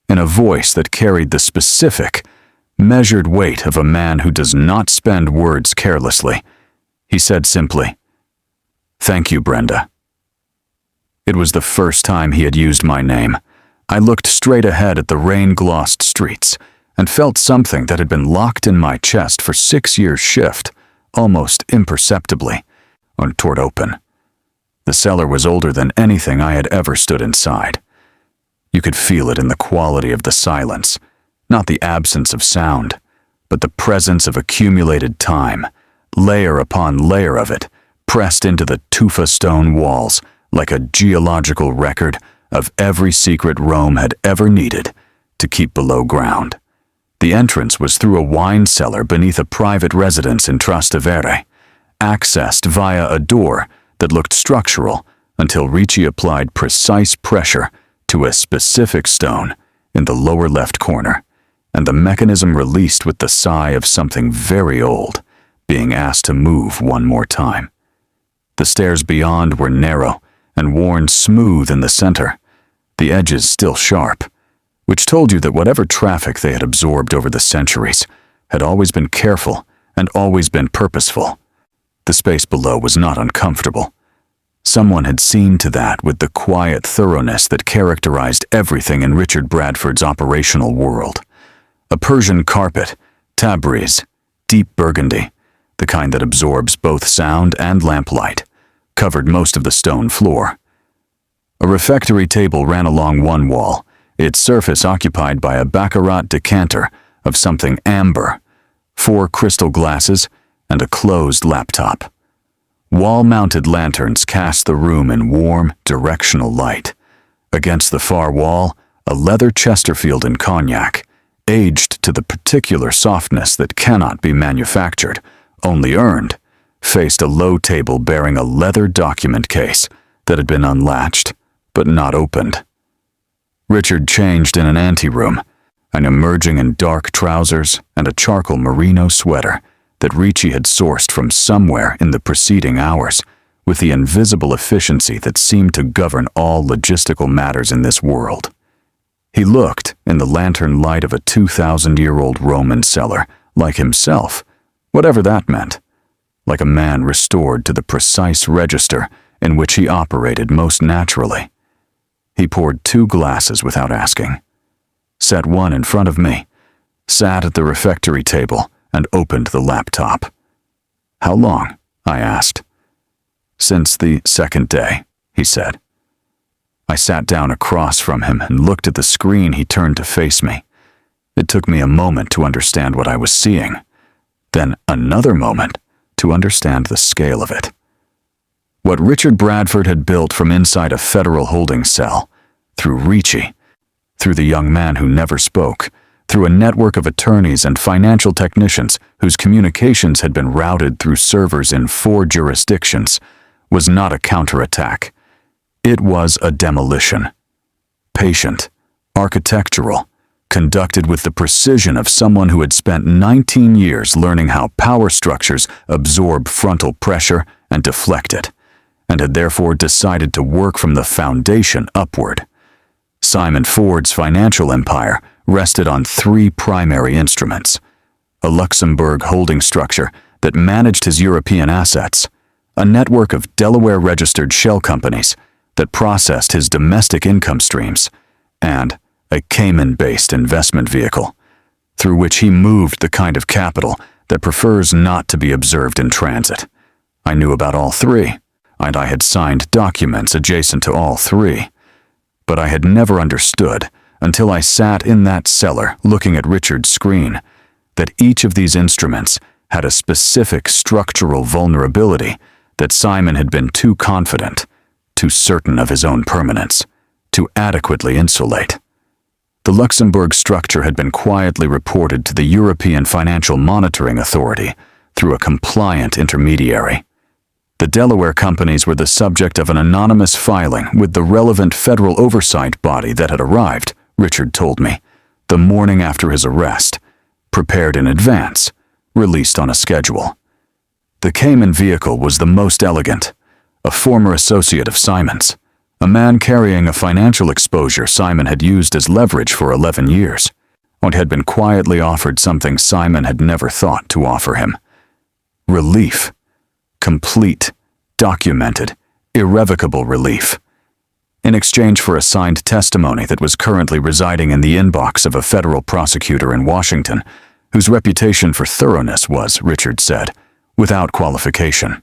S1: in a voice that carried the specific, measured weight of a man who does not spend words carelessly, he said simply, "Thank you, Brenda." It was the first time he had used my name. I looked straight ahead at the rain-glossed streets and felt something that had been locked in my chest for 6 years shift, almost imperceptibly, toward open. The cellar was older than anything I had ever stood inside. You could feel it in the quality of the silence, not the absence of sound, but the presence of accumulated time, layer upon layer of it, pressed into the tufa stone walls like a geological record of every secret Rome had ever needed to keep below ground. The entrance was through a wine cellar beneath a private residence in Trastevere, accessed via a door that looked structural until Ricci applied precise pressure to a specific stone in the lower left corner, and the mechanism released with the sigh of something very old, being asked to move one more time. The stairs beyond were narrow and worn smooth in the center, the edges still sharp, which told you that whatever traffic they had absorbed over the centuries had always been careful and always been purposeful. The space below was not uncomfortable. Someone had seen to that with the quiet thoroughness that characterized everything in Richard Bradford's operational world. A Persian carpet, Tabriz, deep burgundy, the kind that absorbs both sound and lamplight, covered most of the stone floor. A refectory table ran along one wall, its surface occupied by a baccarat decanter of something amber, 4 crystal glasses, and a closed laptop. Wall-mounted lanterns cast the room in warm, directional light. Against the far wall, a leather Chesterfield in cognac, aged to the particular softness that cannot be manufactured, only earned, faced a low table bearing a leather document case that had been unlatched, but not opened. Richard changed in an anteroom, and emerging in dark trousers and a charcoal merino sweater that Richie had sourced from somewhere in the preceding hours, with the invisible efficiency that seemed to govern all logistical matters in this world. He looked, in the lantern light of a 2,000-year-old Roman cellar, like himself, whatever that meant, like a man restored to the precise register in which he operated most naturally. He poured 2 glasses without asking, set one in front of me, sat at the refectory table, and opened the laptop. "How long?" I asked. "Since the second day," he said. I sat down across from him and looked at the screen he turned to face me. It took me a moment to understand what I was seeing, then another moment to understand the scale of it. What Richard Bradford had built from inside a federal holding cell, through Richie, through the young man who never spoke, through a network of attorneys and financial technicians whose communications had been routed through servers in 4 jurisdictions, was not a counterattack. It was a demolition. Patient, architectural, conducted with the precision of someone who had spent 19 years learning how power structures absorb frontal pressure and deflect it, and had therefore decided to work from the foundation upward. Simon Ford's financial empire rested on 3 primary instruments: a Luxembourg holding structure that managed his European assets, a network of Delaware-registered shell companies that processed his domestic income streams, and a Cayman-based investment vehicle, through which he moved the kind of capital that prefers not to be observed in transit. I knew about all 3, and I had signed documents adjacent to all 3. But I had never understood, until I sat in that cellar looking at Richard's screen, that each of these instruments had a specific structural vulnerability that Simon had been too confident, too certain of his own permanence, to adequately insulate. The Luxembourg structure had been quietly reported to the European Financial Monitoring Authority through a compliant intermediary. The Delaware companies were the subject of an anonymous filing with the relevant federal oversight body that had arrived, Richard told me, the morning after his arrest, prepared in advance, released on a schedule. The Cayman vehicle was the most elegant, a former associate of Simon's, a man carrying a financial exposure Simon had used as leverage for 11 years, and had been quietly offered something Simon had never thought to offer him: relief. Complete, documented, irrevocable relief. In exchange for a signed testimony that was currently residing in the inbox of a federal prosecutor in Washington, whose reputation for thoroughness was, Richard said, without qualification.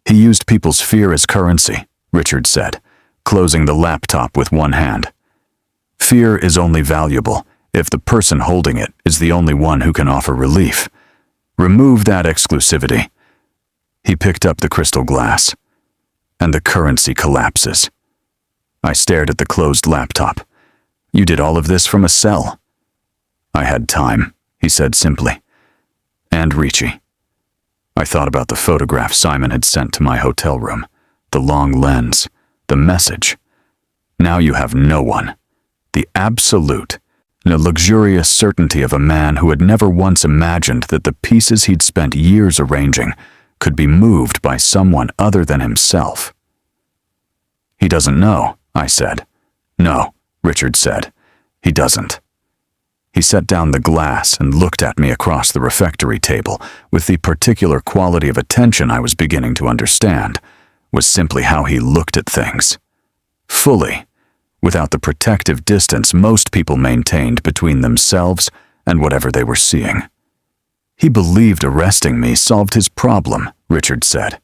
S1: He used people's fear as currency, Richard said, closing the laptop with one hand. Fear is only valuable if the person holding it is the only one who can offer relief. Remove that exclusivity. He picked up the crystal glass, and the currency collapses. I stared at the closed laptop. "You did all of this from a cell." "I had time," he said simply. "And Richie." I thought about the photograph Simon had sent to my hotel room, the long lens, the message. Now you have no one. The absolute, the luxurious certainty of a man who had never once imagined that the pieces he'd spent years arranging could be moved by someone other than himself. "He doesn't know," I said. "No," Richard said. "He doesn't." He set down the glass and looked at me across the refectory table with the particular quality of attention I was beginning to understand was simply how he looked at things. Fully, without the protective distance most people maintained between themselves and whatever they were seeing. "He believed arresting me solved his problem," Richard said.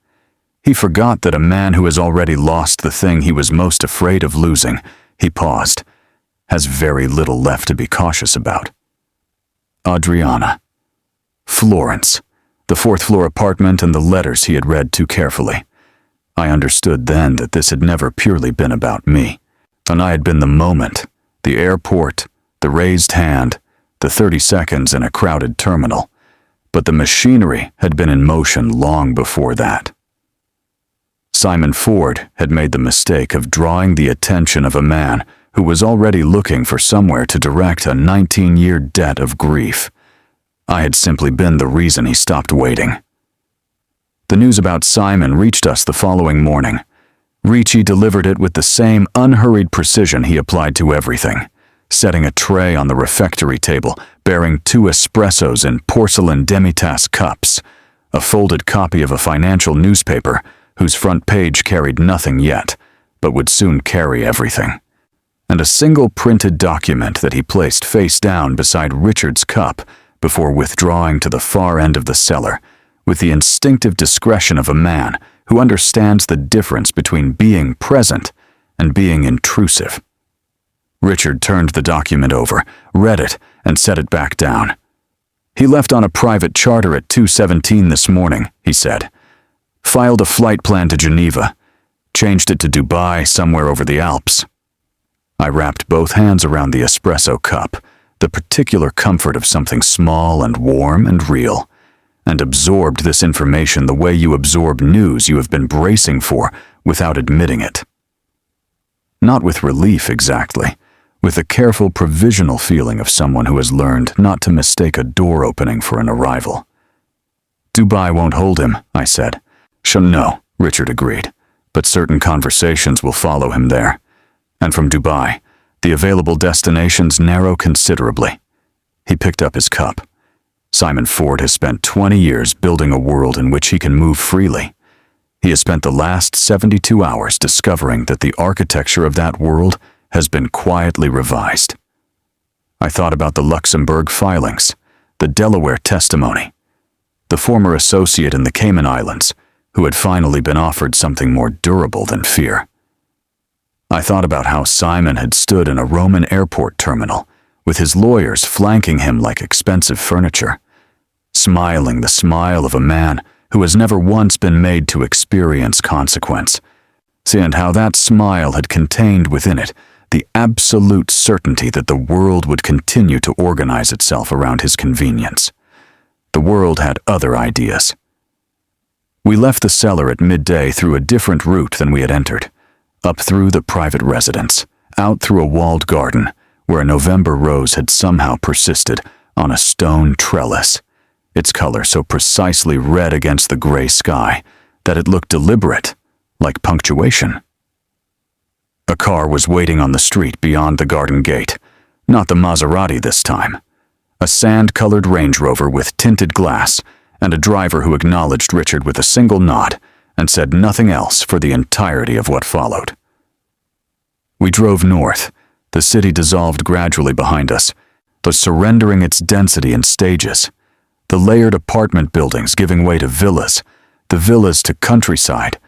S1: "He forgot that a man who has already lost the thing he was most afraid of losing," he paused, "has very little left to be cautious about." Adriana. Florence. The 4th-floor apartment and the letters he had read too carefully. I understood then that this had never purely been about me, and I had been the moment, the airport, the raised hand, the 30 seconds in a crowded terminal. But the machinery had been in motion long before that. Simon Ford had made the mistake of drawing the attention of a man who was already looking for somewhere to direct a 19-year debt of grief. I had simply been the reason he stopped waiting. The news about Simon reached us the following morning. Ricci delivered it with the same unhurried precision he applied to everything, setting a tray on the refectory table bearing 2 espressos in porcelain demitasse cups, a folded copy of a financial newspaper whose front page carried nothing yet, but would soon carry everything, and a single printed document that he placed face down beside Richard's cup before withdrawing to the far end of the cellar, with the instinctive discretion of a man who understands the difference between being present and being intrusive. Richard turned the document over, read it, and set it back down. He left on a private charter at 2:17 this morning, he said. Filed a flight plan to Geneva. Changed it to Dubai, somewhere over the Alps. I wrapped both hands around the espresso cup, the particular comfort of something small and warm and real, and absorbed this information the way you absorb news you have been bracing for without admitting it. Not with relief exactly, with a careful provisional feeling of someone who has learned not to mistake a door opening for an arrival. Dubai won't hold him, I said. No, Richard agreed, but certain conversations will follow him there. And from Dubai, the available destinations narrow considerably. He picked up his cup. Simon Ford has spent 20 years building a world in which he can move freely. He has spent the last 72 hours discovering that the architecture of that world has been quietly revised. I thought about the Luxembourg filings, the Delaware testimony, the former associate in the Cayman Islands, who had finally been offered something more durable than fear. I thought about how Simon had stood in a Roman airport terminal, with his lawyers flanking him like expensive furniture, smiling the smile of a man who has never once been made to experience consequence, and how that smile had contained within it the absolute certainty that the world would continue to organize itself around his convenience. The world had other ideas. We left the cellar at midday through a different route than we had entered, up through the private residence, out through a walled garden where a November rose had somehow persisted on a stone trellis, its color so precisely red against the gray sky that it looked deliberate, like punctuation. A car was waiting on the street beyond the garden gate, not the Maserati this time. A sand-colored Range Rover with tinted glass, and a driver who acknowledged Richard with a single nod and said nothing else for the entirety of what followed. We drove north. The city dissolved gradually behind us, but surrendering its density in stages. The layered apartment buildings giving way to villas, the villas to countryside,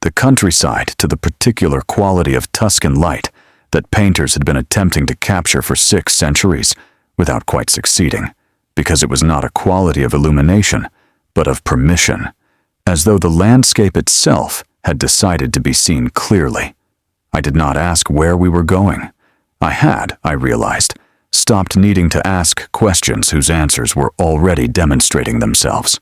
S1: the countryside to the particular quality of Tuscan light that painters had been attempting to capture for 6 centuries without quite succeeding, because it was not a quality of illumination, but of permission, as though the landscape itself had decided to be seen clearly. I did not ask where we were going. I had, I realized, stopped needing to ask questions whose answers were already demonstrating themselves.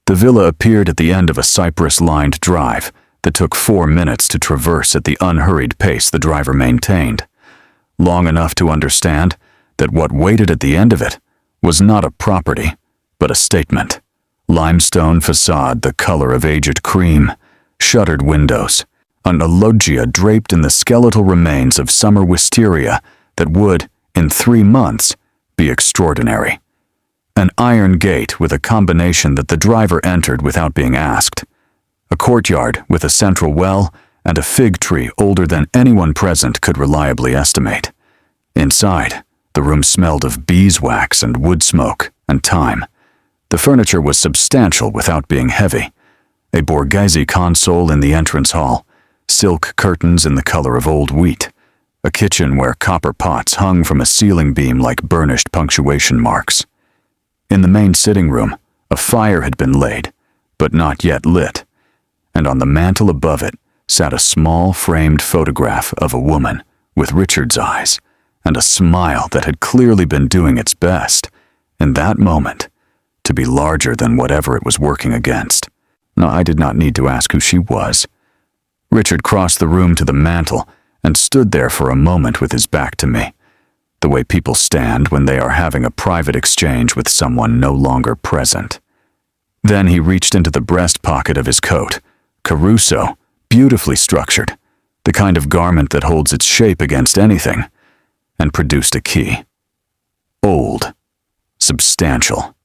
S1: The villa appeared at the end of a cypress-lined drive that took 4 minutes to traverse at the unhurried pace the driver maintained, long enough to understand that what waited at the end of it was not a property, but a statement. Limestone facade the color of aged cream, shuttered windows, an loggia draped in the skeletal remains of summer wisteria that would, in 3 months, be extraordinary. An iron gate with a combination that the driver entered without being asked. A courtyard with a central well and a fig tree older than anyone present could reliably estimate. Inside, the room smelled of beeswax and wood smoke and thyme. The furniture was substantial without being heavy. A Borghese console in the entrance hall, silk curtains in the color of old wheat, a kitchen where copper pots hung from a ceiling beam like burnished punctuation marks. In the main sitting room, a fire had been laid, but not yet lit, and on the mantel above it sat a small framed photograph of a woman with Richard's eyes and a smile that had clearly been doing its best, in that moment, to be larger than whatever it was working against. No, I did not need to ask who she was. Richard crossed the room to the mantel and stood there for a moment with his back to me, the way people stand when they are having a private exchange with someone no longer present. Then he reached into the breast pocket of his coat, Caruso, beautifully structured, the kind of garment that holds its shape against anything, and produced a key. Old, substantial.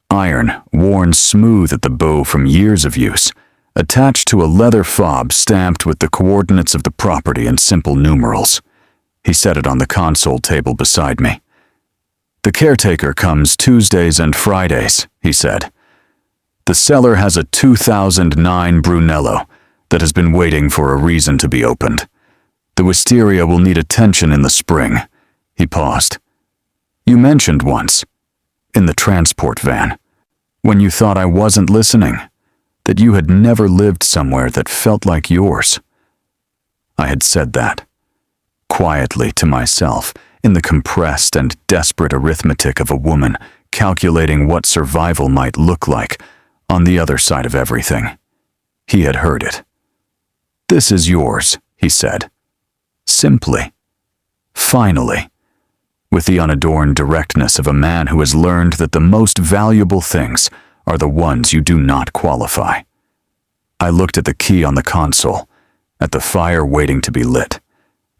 S1: Iron, worn smooth at the bow from years of use, attached to a leather fob stamped with the coordinates of the property in simple numerals. He set it on the console table beside me. "The caretaker comes Tuesdays and Fridays," he said. "The cellar has a 2009 Brunello that has been waiting for a reason to be opened. The wisteria will need attention in the spring." He paused. "You mentioned once, in the transport van, when you thought I wasn't listening, that you had never lived somewhere that felt like yours." I had said that, quietly to myself, in the compressed and desperate arithmetic of a woman calculating what survival might look like on the other side of everything. He had heard it. "This is yours," he said. Simply. Finally. With the unadorned directness of a man who has learned that the most valuable things are the ones you do not qualify. I looked at the key on the console, at the fire waiting to be lit,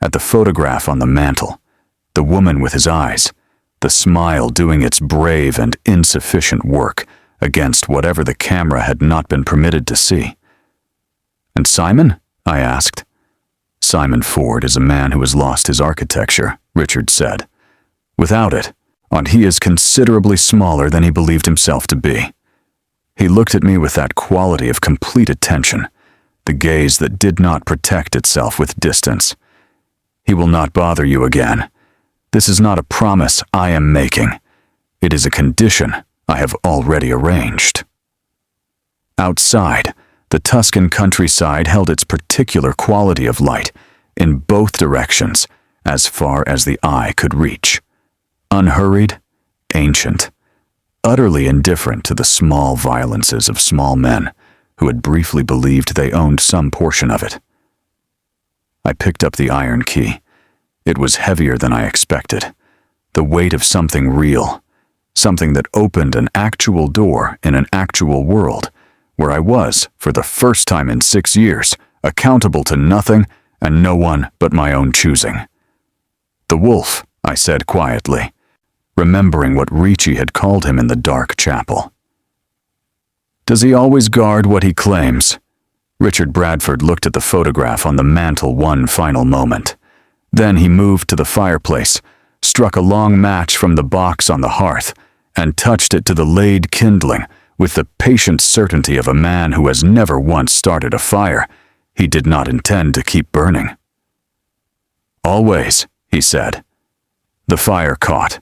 S1: at the photograph on the mantel, the woman with his eyes, the smile doing its brave and insufficient work against whatever the camera had not been permitted to see. "And Simon?" I asked. "Simon Ford is a man who has lost his architecture," Richard said. "Without it, and he is considerably smaller than he believed himself to be." He looked at me with that quality of complete attention, the gaze that did not protect itself with distance. "He will not bother you again. This is not a promise I am making. It is a condition I have already arranged." Outside, the Tuscan countryside held its particular quality of light, in both directions, as far as the eye could reach. Unhurried, ancient, utterly indifferent to the small violences of small men who had briefly believed they owned some portion of it. I picked up the iron key. It was heavier than I expected, the weight of something real, something that opened an actual door in an actual world, where I was, for the first time in 6 years, accountable to nothing and no one but my own choosing. "The wolf," I said quietly, remembering what Ricci had called him in the dark chapel. "Does he always guard what he claims?" Richard Bradford looked at the photograph on the mantel one final moment. Then he moved to the fireplace, struck a long match from the box on the hearth, and touched it to the laid kindling with the patient certainty of a man who has never once started a fire he did not intend to keep burning. "Always," he said. The fire caught,